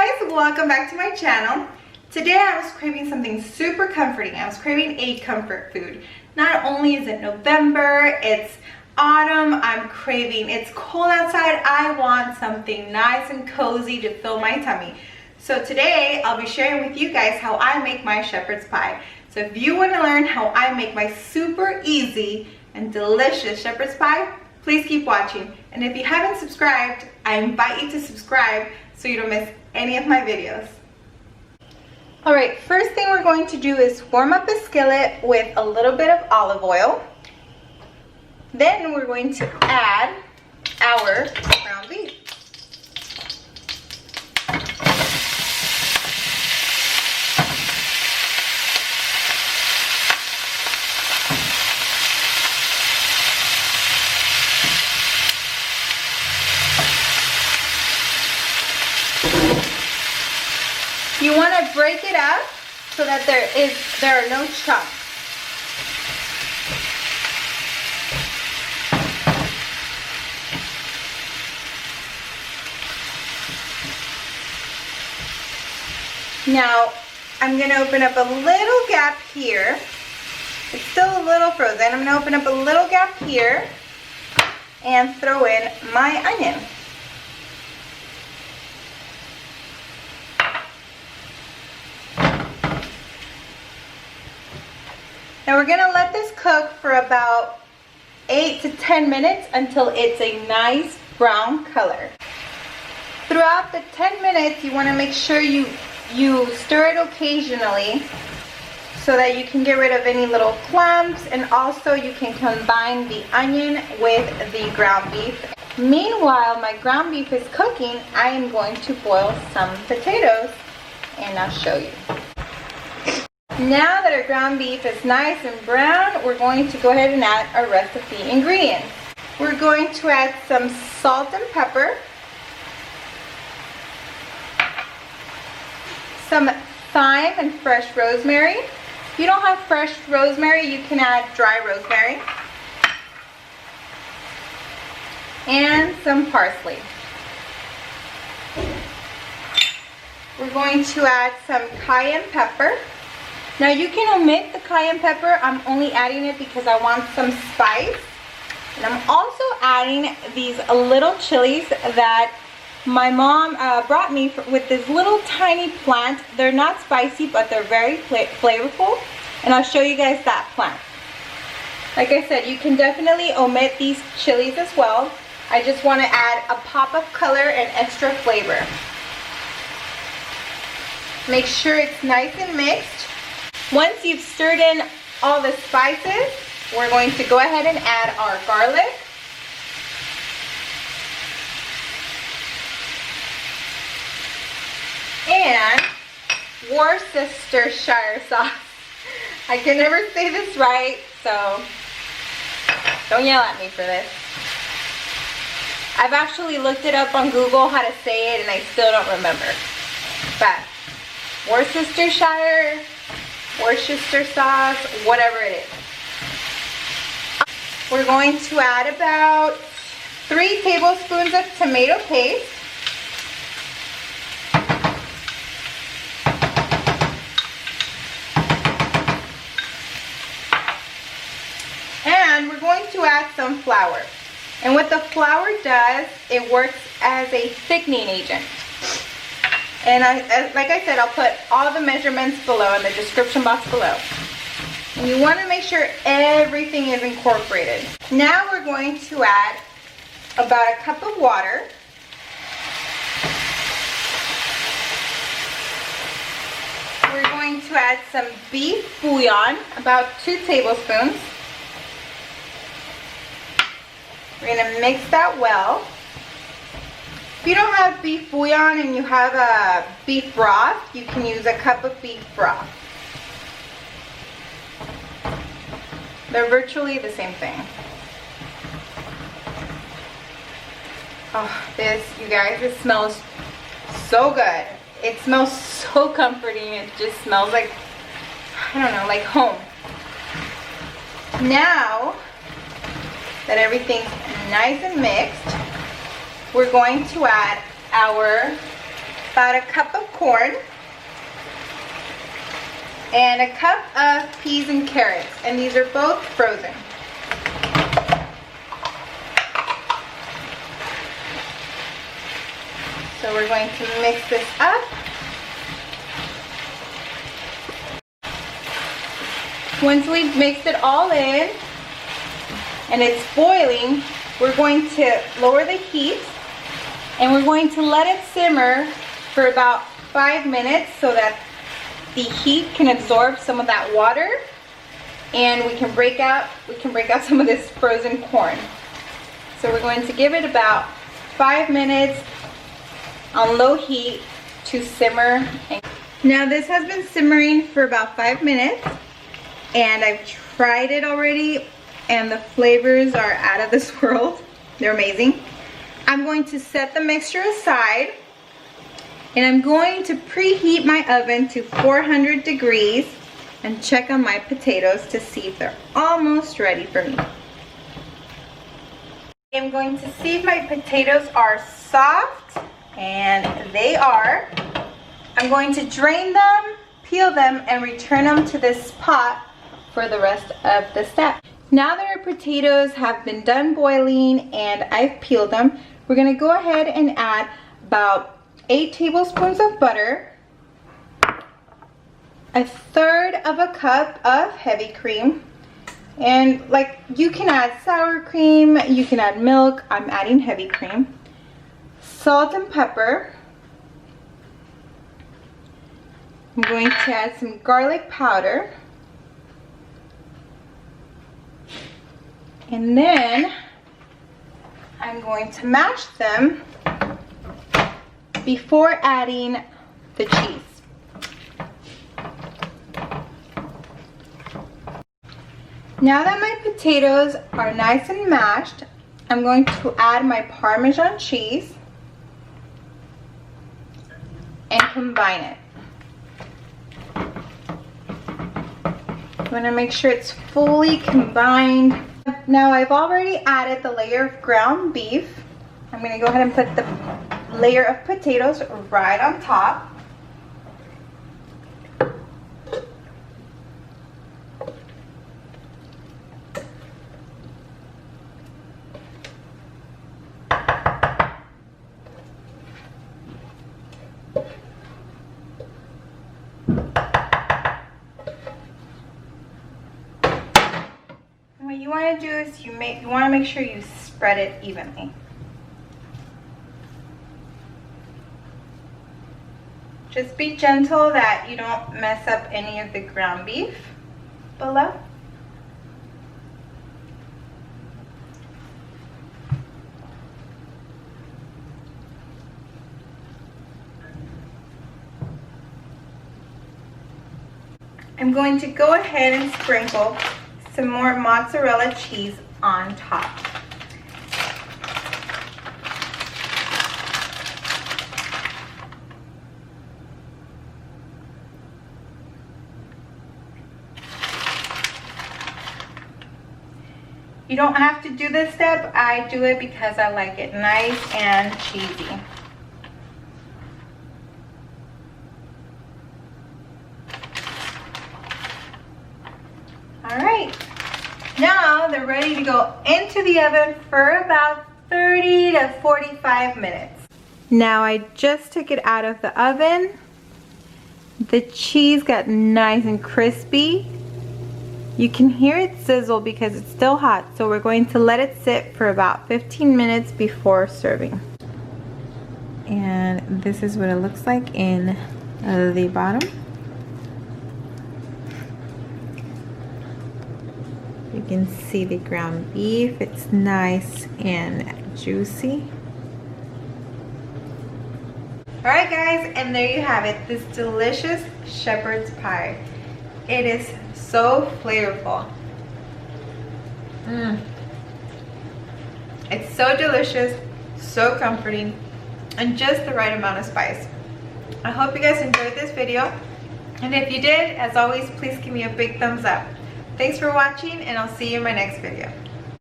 guys, welcome back to my channel. Today I was craving something super comforting. I was craving a comfort food. Not only is it November, it's autumn, it's cold outside. I want something nice and cozy to fill my tummy. So today I'll be sharing with you guys how I make my shepherd's pie. So if you want to learn how I make my super easy and delicious shepherd's pie, please keep watching. And if you haven't subscribed, I invite you to subscribe so you don't miss any of my videos. Alright, first thing we're going to do is warm up a skillet with a little bit of olive oil. Then we're going to add our ground beef. You want to break it up so that there are no chunks. Now I'm going to open up a little gap here. It's still a little frozen. I'm going to open up a little gap here and throw in my onion. Now we're going to let this cook for about 8 to 10 minutes until it's a nice brown color. Throughout the 10 minutes, you want to make sure you stir it occasionally so that you can get rid of any little clumps, and also you can combine the onion with the ground beef. Meanwhile, my ground beef is cooking, I am going to boil some potatoes and I'll show you. Now that our ground beef is nice and brown, we're going to go ahead and add our rest of the ingredients. We're going to add some salt and pepper, some thyme and fresh rosemary. If you don't have fresh rosemary, you can add dry rosemary, and some parsley. We're going to add some cayenne pepper. Now you can omit the cayenne pepper. I'm only adding it because I want some spice. And I'm also adding these little chilies that my mom brought me with this little tiny plant. They're not spicy, but they're very flavorful. And I'll show you guys that plant. Like I said, you can definitely omit these chilies as well. I just want to add a pop of color and extra flavor. Make sure it's nice and mixed. Once you've stirred in all the spices, we're going to go ahead and add our garlic. And Worcestershire sauce. I can never say this right, so don't yell at me for this. I've actually looked it up on Google how to say it and I still don't remember. But Worcestershire sauce, whatever it is. We're going to add about 3 tablespoons of tomato paste. And we're going to add some flour. And what the flour does, it works as a thickening agent. And like I said, I'll put all the measurements below in the description box below. And you want to make sure everything is incorporated. Now we're going to add about a cup of water. We're going to add some beef bouillon, about 2 tablespoons. We're going to mix that well. If you don't have beef bouillon and you have a beef broth, you can use a cup of beef broth. They're virtually the same thing. Oh, you guys, it smells so good. It smells so comforting. It just smells like, I don't know, like home. Now that everything's nice and mixed, we're going to add our about a cup of corn, and a cup of peas and carrots, and these are both frozen. So we're going to mix this up. Once we've mixed it all in and it's boiling, we're going to lower the heat and we're going to let it simmer for about 5 minutes so that the heat can absorb some of that water and we can break out some of this frozen corn. So we're going to give it about 5 minutes on low heat to simmer. Now this has been simmering for about 5 minutes and I've tried it already and the flavors are out of this world. They're amazing. I'm going to set the mixture aside and I'm going to preheat my oven to 400 degrees and check on my potatoes to see if they're almost ready for me. I'm going to see if my potatoes are soft, and they are. I'm going to drain them, peel them, and return them to this pot for the rest of the step. Now that our potatoes have been done boiling and I've peeled them, we're going to go ahead and add about 8 tablespoons of butter, 1/3 of a cup of heavy cream, and like you can add sour cream, you can add milk, I'm adding heavy cream, salt and pepper. I'm going to add some garlic powder, and then I'm going to mash them before adding the cheese. Now that my potatoes are nice and mashed, I'm going to add my Parmesan cheese and combine it. I'm going to make sure it's fully combined. Now I've already added the layer of ground beef. I'm going to go ahead and put the layer of potatoes right on top. And what you want to do is you want to make sure you spread it evenly. Just be gentle that you don't mess up any of the ground beef below. I'm going to go ahead and sprinkle some more mozzarella cheese on top. You don't have to do this step. I do it because I like it nice and cheesy. Alright, now they're ready to go into the oven for about 30 to 45 minutes. Now I just took it out of the oven. The cheese got nice and crispy. You can hear it sizzle because it's still hot, so we're going to let it sit for about 15 minutes before serving. And this is what it looks like in the bottom. You can see the ground beef. It's nice and juicy. Alright guys, and there you have it, this delicious shepherd's pie. It is so flavorful. It's so delicious, so comforting, and just the right amount of spice. I hope you guys enjoyed this video, and if you did, as always, please give me a big thumbs up. Thanks for watching, and I'll see you in my next video.